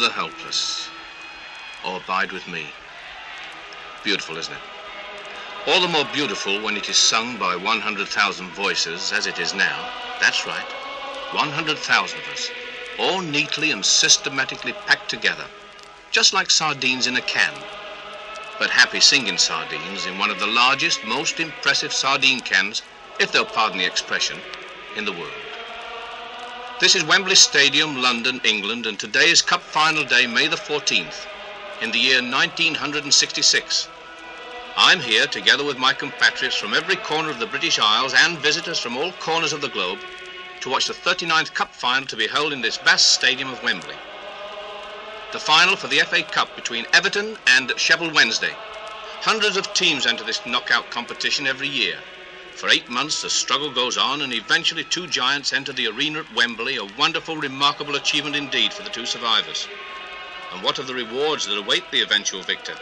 the helpless, or abide with me. Beautiful, isn't it? All the more beautiful when it is sung by 100,000 voices, as it is now. That's right, 100,000 of us, all neatly and systematically packed together, just like sardines in a can, but happy singing sardines in one of the largest, most impressive sardine cans, if they'll pardon the expression, in the world. This is Wembley Stadium, London, England, and today is Cup Final Day, May the 14th, in the year 1966. I'm here, together with my compatriots from every corner of the British Isles and visitors from all corners of the globe, to watch the 39th Cup Final to be held in this vast stadium of Wembley. The final for the FA Cup between Everton and Sheffield Wednesday. Hundreds of teams enter this knockout competition every year. For 8 months, the struggle goes on, and eventually two giants enter the arena at Wembley, a wonderful, remarkable achievement indeed for the two survivors. And what of the rewards that await the eventual victor?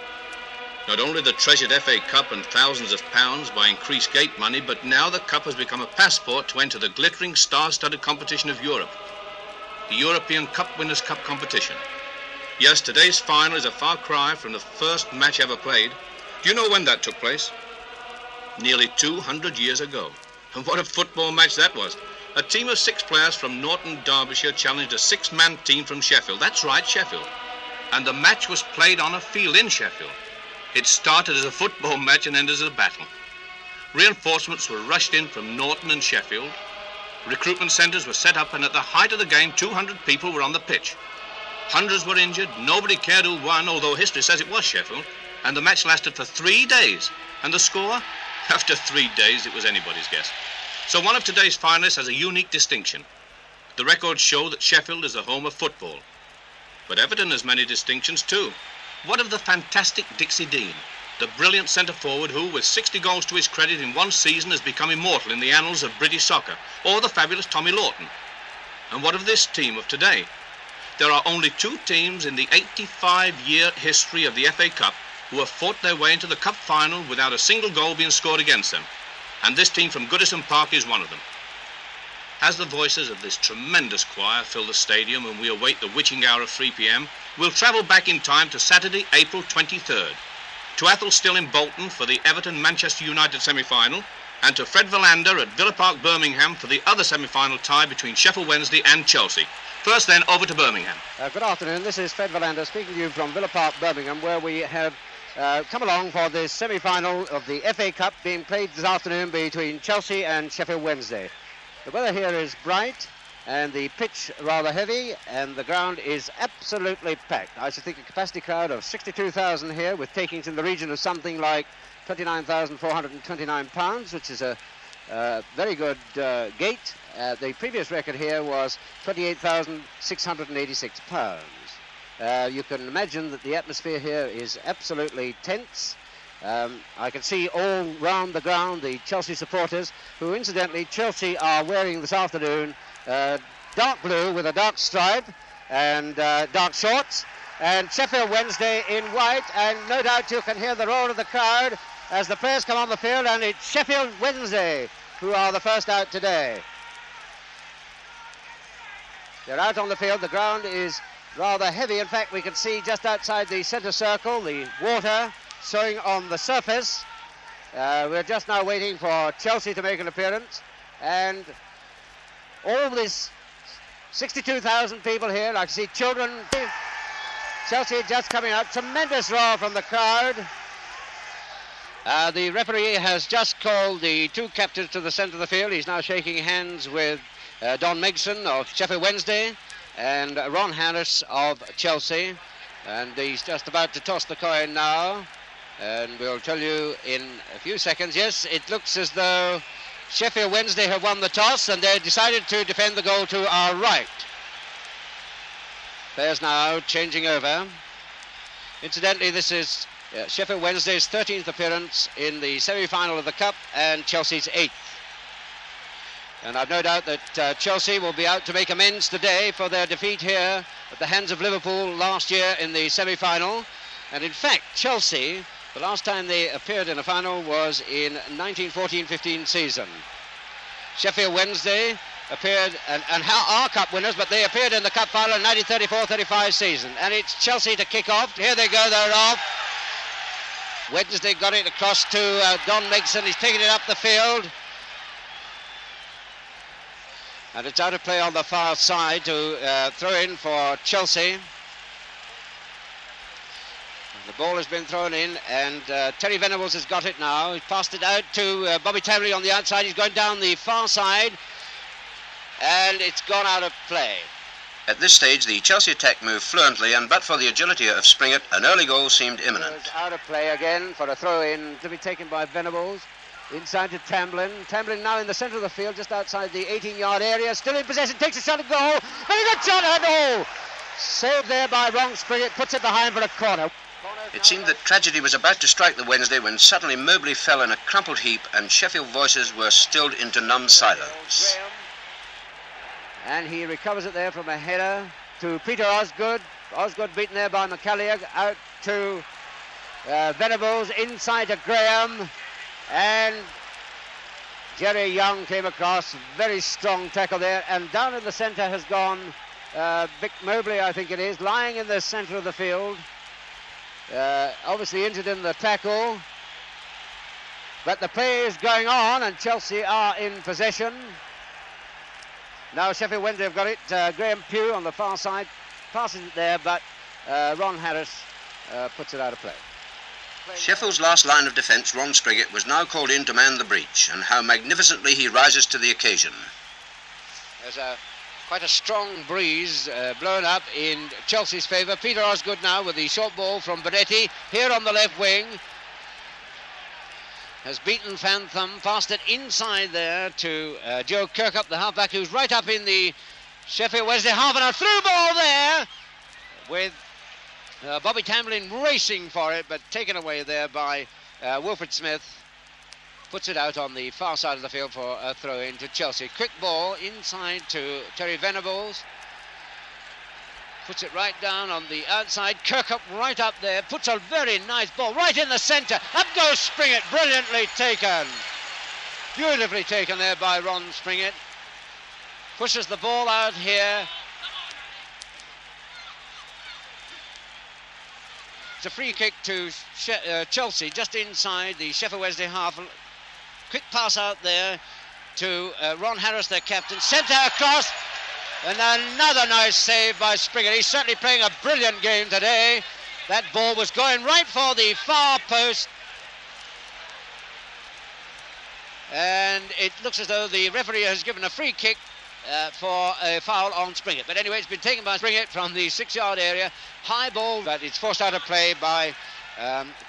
Not only the treasured FA Cup and thousands of pounds by increased gate money, but now the Cup has become a passport to enter the glittering, star-studded competition of Europe, the European Cup Winners' Cup competition. Yes, today's final is a far cry from the first match ever played. Do you know when that took place? Nearly 200 years ago. And what a football match that was. A team of 6 players from Norton, Derbyshire challenged a 6-man team from Sheffield. That's right, Sheffield. And the match was played on a field in Sheffield. It started as a football match and ended as a battle. Reinforcements were rushed in from Norton and Sheffield. Recruitment centres were set up, and at the height of the game, 200 people were on the pitch. Hundreds were injured. Nobody cared who won, although history says it was Sheffield. And the match lasted for 3 days. And the score? After 3 days, it was anybody's guess. So one of today's finalists has a unique distinction. The records show that Sheffield is the home of football. But Everton has many distinctions too. What of the fantastic Dixie Dean, the brilliant centre-forward who, with 60 goals to his credit in one season, has become immortal in the annals of British soccer, or the fabulous Tommy Lawton? And what of this team of today? There are only 2 teams in the 85-year history of the FA Cup who have fought their way into the Cup Final without a single goal being scored against them. And this team from Goodison Park is one of them. As the voices of this tremendous choir fill the stadium and we await the witching hour of 3 p.m, we'll travel back in time to Saturday, April 23rd, to Athelstill in Bolton for the Everton-Manchester United semi-final, and to Fred Verlander at Villa Park, Birmingham for the other semi-final tie between Sheffield Wednesday and Chelsea. First then, over to Birmingham. Good afternoon, this is Fred Verlander speaking to you from Villa Park, Birmingham, where we have come along for the semi-final of the FA Cup being played this afternoon between Chelsea and Sheffield Wednesday. The weather here is bright and the pitch rather heavy, and the ground is absolutely packed. I should think a capacity crowd of 62,000 here, with takings in the region of something like 29,429 pounds, which is a very good gate. The previous record here was 28,686 pounds. You can imagine that the atmosphere here is absolutely tense. I can see all round the ground the Chelsea supporters, who incidentally Chelsea are wearing this afternoon dark blue with a dark stripe and dark shorts, and Sheffield Wednesday in white, and no doubt you can hear the roar of the crowd as the players come on the field, and it's Sheffield Wednesday who are the first out today. They're out on the field. The ground is rather heavy. In fact, we can see just outside the centre circle the water showing on the surface. We're just now waiting for Chelsea to make an appearance, and all this 62,000 people here. I can see children. Chelsea just coming out. Tremendous roar from the crowd. The referee has just called the 2 captains to the centre of the field. He's now shaking hands with Don Megson of Sheffield Wednesday and Ron Harris of Chelsea, and he's just about to toss the coin now, and we'll tell you in a few seconds. Yes, it looks as though Sheffield Wednesday have won the toss, and they decided to defend the goal to our right. Players now changing over. Incidentally, this is Sheffield Wednesday's 13th appearance in the semi-final of the Cup, and Chelsea's 8th. And I've no doubt that Chelsea will be out to make amends today for their defeat here at the hands of Liverpool last year in the semi-final. And in fact, Chelsea, the last time they appeared in a final was in 1914-15 season. Sheffield Wednesday appeared and are cup winners, but they appeared in the cup final in 1934-35 season. And it's Chelsea to kick off. Here they go, they're off. Wednesday got it across to Don Megson. He's taking it up the field. And it's out of play on the far side to throw in for Chelsea. The ball has been thrown in, and Terry Venables has got it now. He's passed it out to Bobby Tamley on the outside. He's going down the far side, and it's gone out of play. At this stage, the Chelsea attack moved fluently, and but for the agility of Springett, an early goal seemed imminent. It was out of play again for a throw-in to be taken by Venables. Inside to Tamblin. Tamblin now in the centre of the field, just outside the 18-yard area. Still in possession, takes a shot at goal. Very good shot at goal. Saved there by Ron Springett, puts it behind for a corner. It seemed that tragedy was about to strike the Wednesday when suddenly Mobley fell in a crumpled heap and Sheffield voices were stilled into numb silence. And he recovers it there from a header to Peter Osgood. Osgood beaten there by McCalliagh. Out to Venables, inside to Graham. And Jerry Young came across. Very strong tackle there. And down in the centre has gone Vic Mobley, I think it is, lying in the centre of the field. Obviously injured in the tackle, but the play is going on and Chelsea are in possession. Now Sheffield Wednesday have got it. Graham Pugh on the far side passes it there, but Ron Harris puts it out of play. Sheffield's last line of defence, Ron Springett, was now called in to man the breach, and how magnificently he rises to the occasion. There's quite a strong breeze blown up in Chelsea's favour. Peter Osgood now with the short ball from Bonetti here on the left wing. Has beaten Fantham, passed it inside there to Joe Kirkup, the halfback, who's right up in the Sheffield Wednesday half, and a through ball there with Bobby Tamlin racing for it, but taken away there by Wilfred Smith. Puts it out on the far side of the field for a throw in to Chelsea. Quick ball inside to Terry Venables. Puts it right down on the outside. Kirkup right up there. Puts a very nice ball right in the centre. Up goes Springett. Brilliantly taken. Beautifully taken there by Ron Springett. Pushes the ball out here. It's a free kick to Chelsea just inside the Sheffield Wednesday half. Quick pass out there to Ron Harris, their captain. Centre across, and another nice save by Springett. He's certainly playing a brilliant game today. That ball was going right for the far post. And it looks as though the referee has given a free kick for a foul on Springett. But anyway, it's been taken by Springett from the 6-yard area. High ball, but it's forced out of play by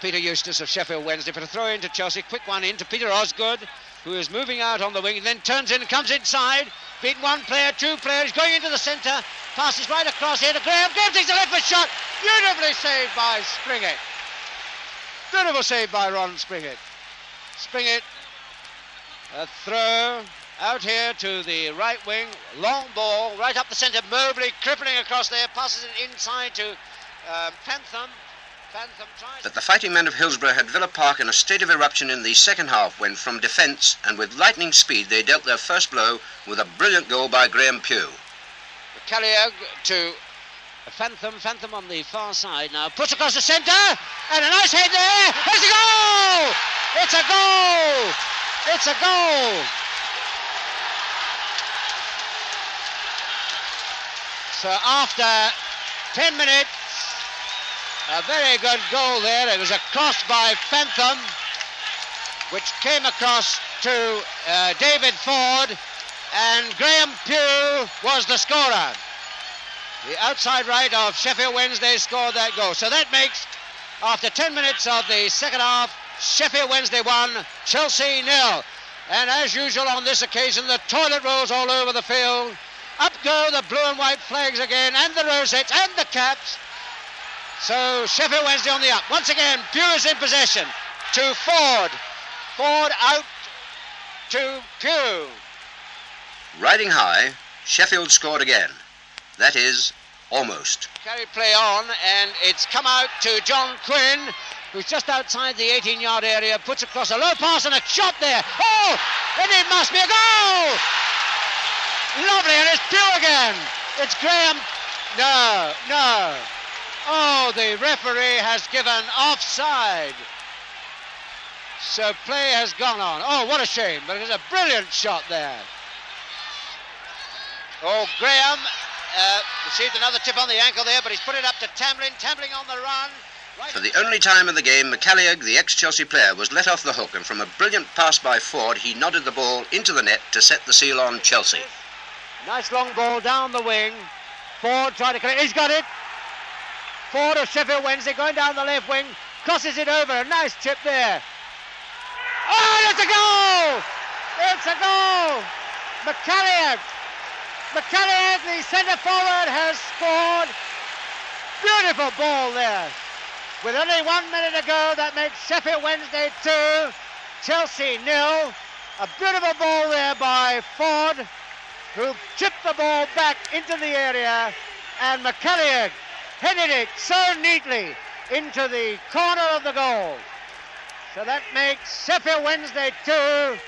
Peter Eustace of Sheffield Wednesday. But a throw into Chelsea, quick one into Peter Osgood, who is moving out on the wing, then turns in and comes inside. Beaten one player, two players, going into the centre, passes right across here to Graham. Graham takes a left foot shot, beautifully saved by Springett. Beautiful save by Ron Springett. Springett, a throw out here to the right wing, long ball, right up the centre. Mobley crippling across there, passes it inside to Fantham. But the fighting men of Hillsborough had Villa Park in a state of eruption in the second half when from defence and with lightning speed they dealt their first blow with a brilliant goal by Graham Pugh. McCalliagh to Fantham. Fantham on the far side now. Puts across the centre and a nice head there. It's a goal! It's a goal! It's a goal! So after 10 minutes, a very good goal there. It was a cross by Fantham, which came across to David Ford, and Graham Pugh was the scorer. The outside right of Sheffield Wednesday scored that goal. So that makes, after 10 minutes of the second half, Sheffield Wednesday 1, Chelsea 0. And as usual on this occasion, the toilet rolls all over the field. Up go the blue and white flags again, and the rosettes, and the caps. So Sheffield Wednesday on the up. Once again, Pugh is in possession to Ford. Ford out to Pugh. Riding high, Sheffield scored again. That is, almost. Carry play on, and it's come out to John Quinn, who's just outside the 18-yard area, puts across a low pass and a shot there. Oh, and it must be a goal! Lovely, and it's Pugh again. It's Graham. No, no. Oh, the referee has given offside. So play has gone on. Oh, what a shame, but it was a brilliant shot there. Oh, Graham received another tip on the ankle there, but he's put it up to Tamlin. Tamlin on the run. Right. For the only time in the game, McCalliagh, the ex-Chelsea player, was let off the hook, and from a brilliant pass by Ford, he nodded the ball into the net to set the seal on Chelsea. Nice long ball down the wing. Ford tried to clear. He's got it. Ford of Sheffield Wednesday going down the left wing. Crosses it over. A nice chip there. Oh, it's a goal! It's a goal! McCalliagh, the centre forward, has scored. Beautiful ball there. With only 1 minute to go, that makes Sheffield Wednesday 2, Chelsea 0. A beautiful ball there by Ford, who chipped the ball back into the area, and McCalliagh headed it so neatly into the corner of the goal. So that makes Sheffield Wednesday 2,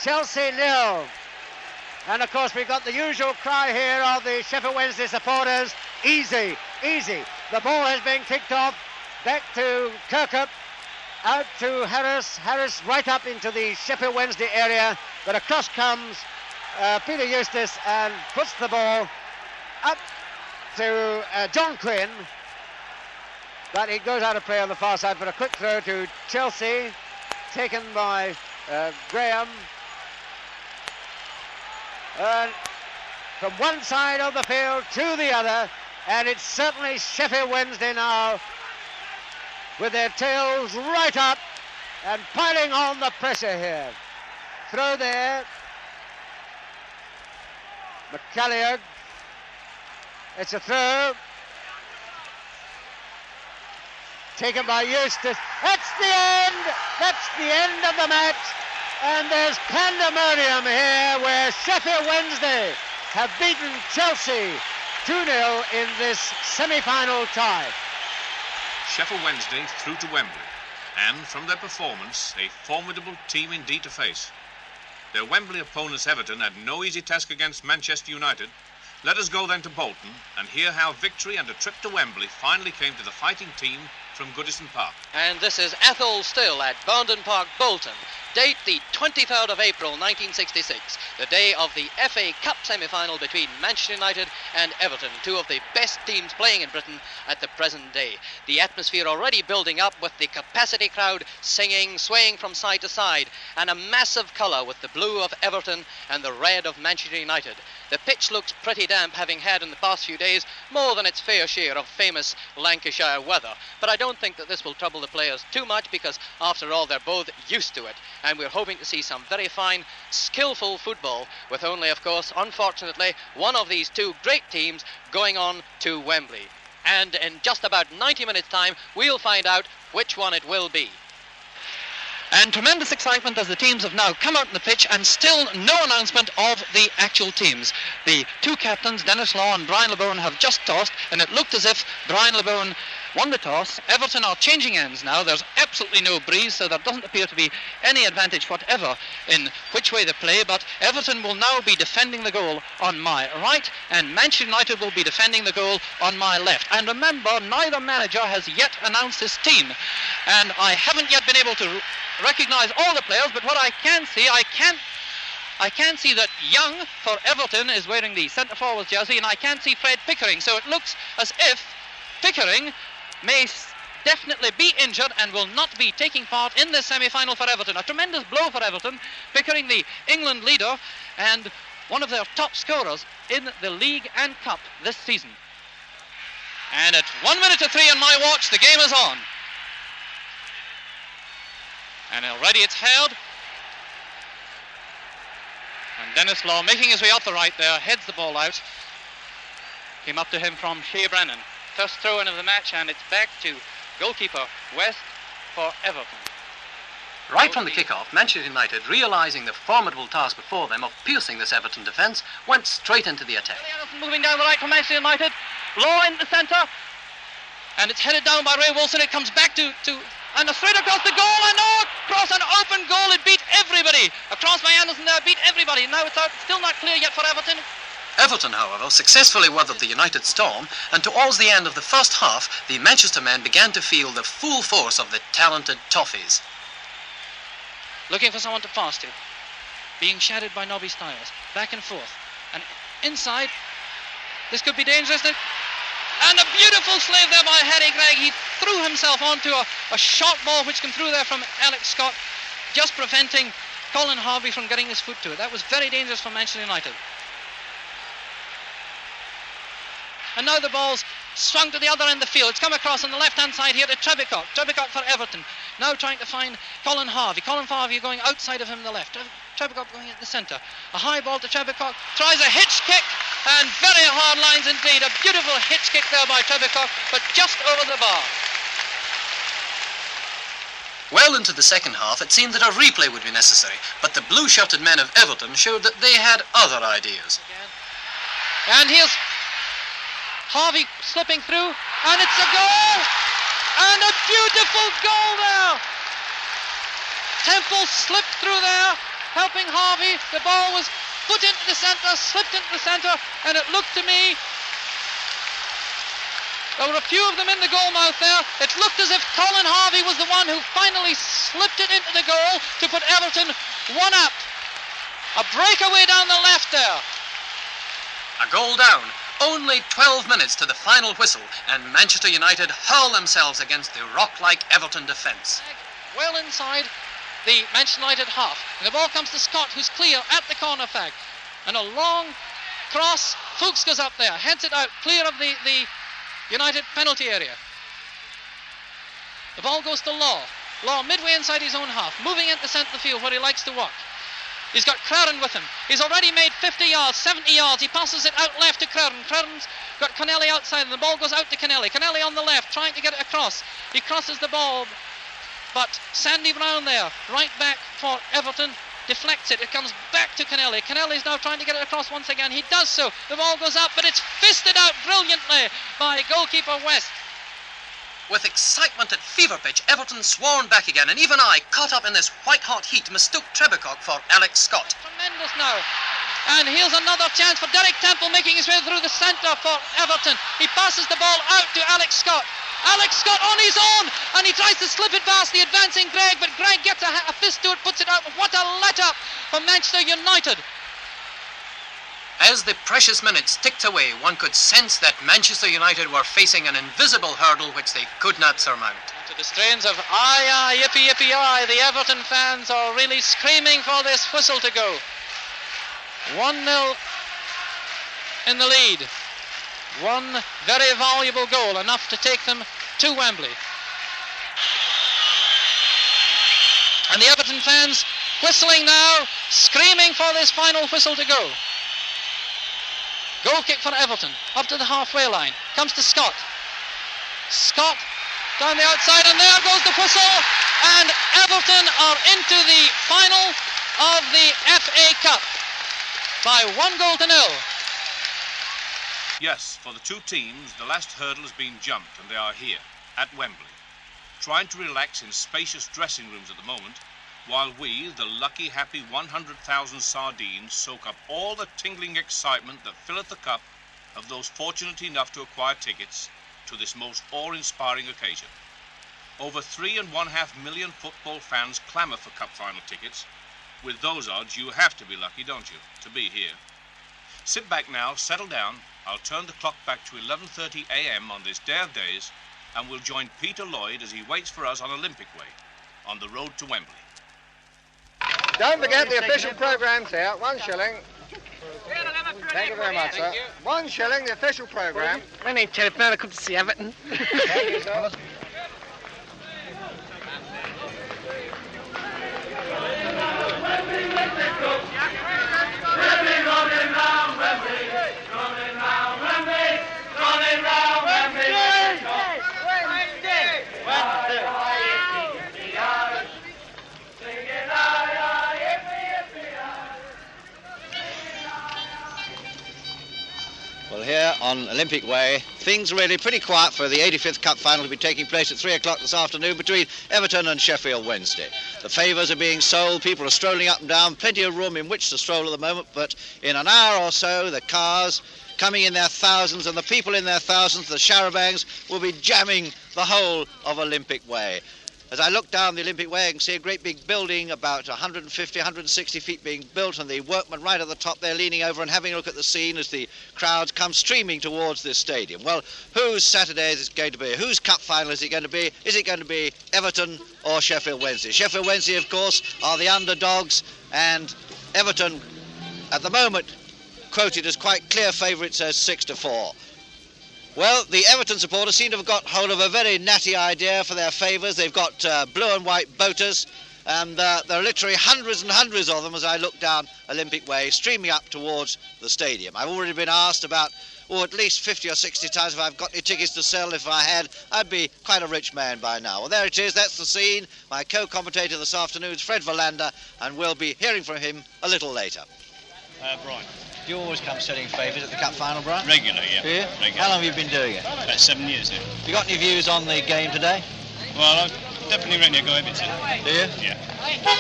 Chelsea 0. And of course we've got the usual cry here of the Sheffield Wednesday supporters, easy, easy. The ball has been kicked off, back to Kirkup, out to Harris, Harris right up into the Sheffield Wednesday area, but across comes Peter Eustace and puts the ball up to John Quinn. But it goes out of play on the far side for a quick throw to Chelsea, taken by Graham. From one side of the field to the other, and it's certainly Sheffield Wednesday now, with their tails right up and piling on the pressure here. Throw there. McCalliagh. It's a throw. Taken by Eustace. That's the end. That's the end of the match. And there's pandemonium here where Sheffield Wednesday have beaten Chelsea 2-0 in this semi-final tie. Sheffield Wednesday through to Wembley, and from their performance, a formidable team indeed to face. Their Wembley opponents Everton had no easy task against Manchester United. Let us go then to Bolton and hear how victory and a trip to Wembley finally came to the fighting team from Goodison Park. And this is Athol Still at Boundon Park, Bolton. Date the 23rd of April 1966, the day of the FA Cup semi-final between Manchester United and Everton, two of the best teams playing in Britain at the present day. The atmosphere already building up with the capacity crowd singing, swaying from side to side, and a massive colour with the blue of Everton and the red of Manchester United. The pitch looks pretty damp, having had in the past few days more than its fair share of famous Lancashire weather. But I don't think that this will trouble the players too much, because after all they're both used to it. And we're hoping to see some very fine, skillful football, with only, of course, unfortunately, one of these two great teams going on to Wembley. And in just about 90 minutes' time, we'll find out which one it will be. And tremendous excitement as the teams have now come out on the pitch, and still no announcement of the actual teams. The two captains, Dennis Law and Brian LeBone, have just tossed, and it looked as if Brian LeBone won the toss. Everton are changing ends now. There's absolutely no breeze, so there doesn't appear to be any advantage whatever in which way they play, but Everton will now be defending the goal on my right, and Manchester United will be defending the goal on my left. And remember, neither manager has yet announced his team, and I haven't yet been able to recognise all the players, but what I can see, I can see that Young for Everton is wearing the centre forward jersey, and I can see Fred Pickering, so it looks as if Pickering may definitely be injured and will not be taking part in this semi-final for Everton. A tremendous blow for Everton. Pickering, the England leader and one of their top scorers in the league and cup this season. And at 1 minute to 3 on my watch, the game is on. And already it's held. And Dennis Law, making his way up the right there, heads the ball out. Came up to him from Shea Brennan. First throw-in of the match, and it's back to goalkeeper West for Everton. Right from the kick-off, Manchester United, realising the formidable task before them of piercing this Everton defence, went straight into the attack. Moving down the right for Manchester United. Law in the centre. And it's headed down by Ray Wilson. It comes back to and straight across the goal, and across an open goal. It beat everybody. Across by Anderson there, beat everybody. Now it's out. Still not clear yet for Everton. Everton, however, successfully weathered the United storm, and towards the end of the first half, the Manchester men began to feel the full force of the talented Toffees. Looking for someone to pass to. Being shadowed by Nobby Stiles. Back and forth. And inside, this could be dangerous. And a beautiful slave there by Harry Gregg. He threw himself onto a short ball which came through there from Alex Scott, just preventing Colin Harvey from getting his foot to it. That was very dangerous for Manchester United. And now the ball's swung to the other end of the field. It's come across on the left-hand side here to Trebicock. Trebicock for Everton. Now trying to find Colin Harvey. Colin Harvey going outside of him on the left. Trebicock going at the centre. A high ball to Trebicock. Tries a hitch kick. And very hard lines indeed. A beautiful hitch kick there by Trebicock, but just over the bar. Well into the second half, it seemed that a replay would be necessary, but the blue-shirted men of Everton showed that they had other ideas. And here's Harvey slipping through, and it's a goal! And a beautiful goal there! Temple slipped through there, helping Harvey. The ball was put into the centre, slipped into the centre, and it looked to me, there were a few of them in the goal mouth there. It looked as if Colin Harvey was the one who finally slipped it into the goal to put Everton one up. A breakaway down the left there. A goal down. Only 12 minutes to the final whistle, and Manchester United hurl themselves against the rock-like Everton defence. Well inside the Manchester United half. And the ball comes to Scott, who's clear at the corner flag. And a long cross. Fuchs goes up there, heads it out, clear of the United penalty area. The ball goes to Law. Law midway inside his own half, moving into the centre of the field where he likes to walk. He's got Crowden with him. He's already made 50 yards, 70 yards. He passes it out left to Crowden. Crowden's got Connelly outside, and the ball goes out to Connelly. Connelly on the left, trying to get it across. He crosses the ball, but Sandy Brown there, right back for Everton, deflects it. It comes back to Connelly. Connelly's now trying to get it across once again. He does so. The ball goes up, but it's fisted out brilliantly by goalkeeper West. With excitement at fever pitch, Everton swarmed back again, and even I, caught up in this white-hot heat, mistook Trebicock for Alex Scott. Tremendous now. And here's another chance for Derek Temple making his way through the centre for Everton. He passes the ball out to Alex Scott. Alex Scott on his own, and he tries to slip it past the advancing Gregg, but Gregg gets a fist to it, puts it out. What a let-up for Manchester United. As the precious minutes ticked away, one could sense that Manchester United were facing an invisible hurdle which they could not surmount. To the strains of aye, aye, yippee, yippee, aye, the Everton fans are really screaming for this whistle to go. 1-0 in the lead. One very valuable goal, enough to take them to Wembley. And the Everton fans whistling now, screaming for this final whistle to go. Goal kick for Everton, up to the halfway line. Comes to Scott. Scott down the outside, and there goes the whistle. And Everton are into the final of the FA Cup by 1-0. Yes, for the two teams, the last hurdle has been jumped, and they are here, at Wembley, trying to relax in spacious dressing rooms at the moment, while we, the lucky, happy 100,000 sardines, soak up all the tingling excitement that filleth the cup of those fortunate enough to acquire tickets to this most awe-inspiring occasion. Over 3.5 million football fans clamour for cup final tickets. With those odds, you have to be lucky, don't you, to be here. Sit back now, settle down. I'll turn the clock back to 11:30 a.m. on this day of days, and we'll join Peter Lloyd as he waits for us on Olympic Way, on the road to Wembley. Don't forget the official programme's here, 1 shilling. Thank you very much, sir. 1 shilling, the official programme. My name's Terry Brown, I come to see Everton. Thank you, sir. Well, here on Olympic Way, things are really pretty quiet for the 85th Cup final to be taking place at 3 o'clock this afternoon between Everton and Sheffield Wednesday. The favours are being sold, people are strolling up and down, plenty of room in which to stroll at the moment, but in an hour or so the cars coming in their thousands and the people in their thousands, the charabancs, will be jamming the whole of Olympic Way. As I look down the Olympic Way, I can see a great big building, about 150, 160 feet being built, and the workmen right at the top there leaning over and having a look at the scene as the crowds come streaming towards this stadium. Well, whose Saturday is it going to be? Whose cup final is it going to be? Is it going to be Everton or Sheffield Wednesday? Sheffield Wednesday, of course, are the underdogs, and Everton, at the moment, quoted as quite clear favourites as 6-4. Well, the Everton supporters seem to have got hold of a very natty idea for their favours. They've got blue and white boaters, and there are literally hundreds and hundreds of them as I look down Olympic Way, streaming up towards the stadium. I've already been asked about, at least 50 or 60 times if I've got any tickets to sell. If I had, I'd be quite a rich man by now. Well, there it is, that's the scene. My co-commentator this afternoon is Fred Verlander, and we'll be hearing from him a little later. Brian. Do you always come setting favours at the cup final, Brian? Regular, yeah. Do you? Regular. How long have you been doing it? About 7 years now. Have you got any views on the game today? Well, I definitely reckon you'll go Everton. Do you? Yeah.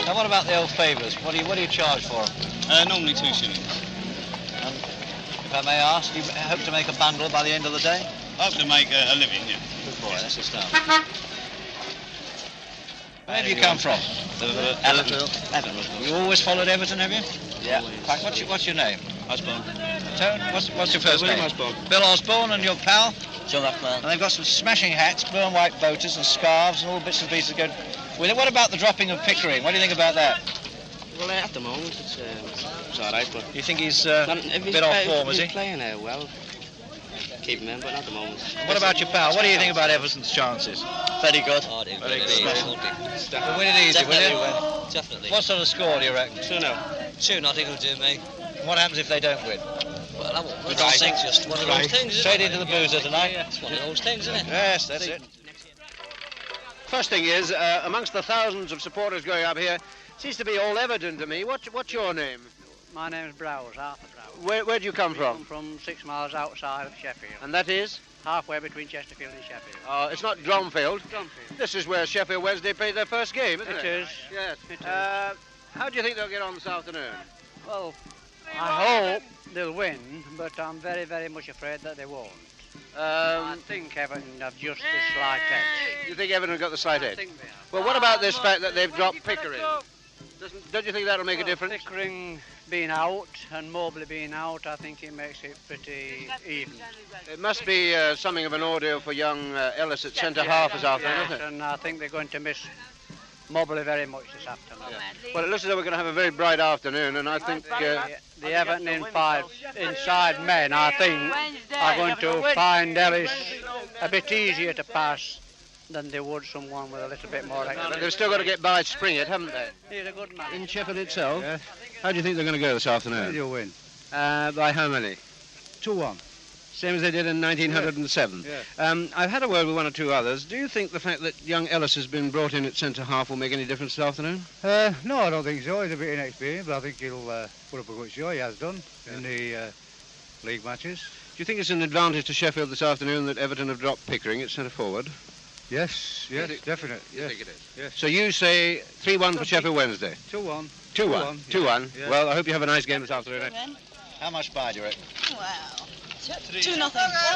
And what about the old favours? What do you charge for them? Normally 2 shillings. If I may ask, do you hope to make a bundle by the end of the day? I hope to make a living, yeah. Good boy, that's a start. Where have you come from? Everton. You always followed Everton, have you? Yeah. What's your name? Osborne. Tone, what's your first name? Osborne. Bill Osborne, and your pal? John Upman. And they've got some smashing hats, blue and white boaters and scarves and all bits and pieces going with it. What about the dropping of Pickering? What do you think about that? Well, at the moment, it's all right, but... You think he's a bit off form, is he? He's playing well. Keep him in, but not at the moment. What about your pal? What do you think about Everton's chances? Very good. Very good. Win it easy, will you? Definitely. What sort of score do you reckon? 2-0. 2-0 will do me. What happens if they don't win? Well, one of those things, just one of those things, isn't Straight it? into the boozer tonight? It's one of those things, isn't it? Yes, that's it. First thing is, amongst the thousands of supporters going up here, seems to be all Everton to me. What's your name? My name's Browse, Arthur Browse. Where do you come from? I'm from 6 miles outside of Sheffield. And that is? Halfway between Chesterfield and Sheffield. It's not Dromfield. Dromfield. This is where Sheffield Wednesday played their first game, isn't it? It is. Yes. It is. How do you think they'll get on this afternoon? Well, I hope they'll win, but I'm very, very much afraid that they won't. I think Everton have just the slight edge. You think Everton got the slight I edge? think they have. Well, what about this fact that they've dropped Pickering? Don't you think that'll make a difference? Pickering being out and Mobley being out, I think it makes it pretty even. It must be something of an ordeal for young Ellis at centre half this afternoon, Yes, isn't it? and I think they're going to miss Mobley very much this afternoon. Well, it looks as though we're going to have a very bright afternoon, and I think... The Everton inside men, I think, are going to find Ellis a bit easier to pass than they would someone with a little bit more experience. They've still got to get by Springett, haven't they? He's a good man. In Sheffield itself? Yes. How do you think they're going to go this afternoon? You'll win. By how many? 2-1. Same as they did in 1907. Yes. I've had a word with one or two others. Do you think the fact that young Ellis has been brought in at centre half will make any difference this afternoon? No, I don't think so. He's a bit inexperienced, but I think he'll put up a good show. He has done in the league matches. Do you think it's an advantage to Sheffield this afternoon that Everton have dropped Pickering at centre forward? Yes, definite. Yes. You think it is? Yes. So you say 3-1 for Sheffield Wednesday? 2-1. 2-1. 2-1. Yeah. Well, I hope you have a nice game this afternoon. How much by do you reckon? Well, 2-0. 3-0.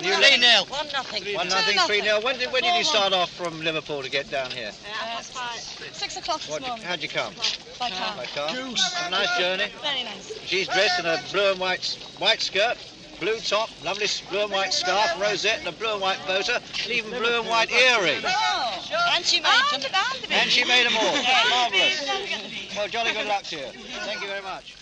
1-0. 1-0, 3-0. When did you start off from Liverpool to get down here? 6 o'clock this morning. How'd you come? By car. By car. Have a nice journey. Very nice. She's dressed in a blue and white skirt, blue top, lovely blue and white scarf, rosette, and a blue and white boater, and even blue and white earrings. Oh, and she made them. And she made them all. Marvellous. Well, jolly good luck to you. Thank you very much.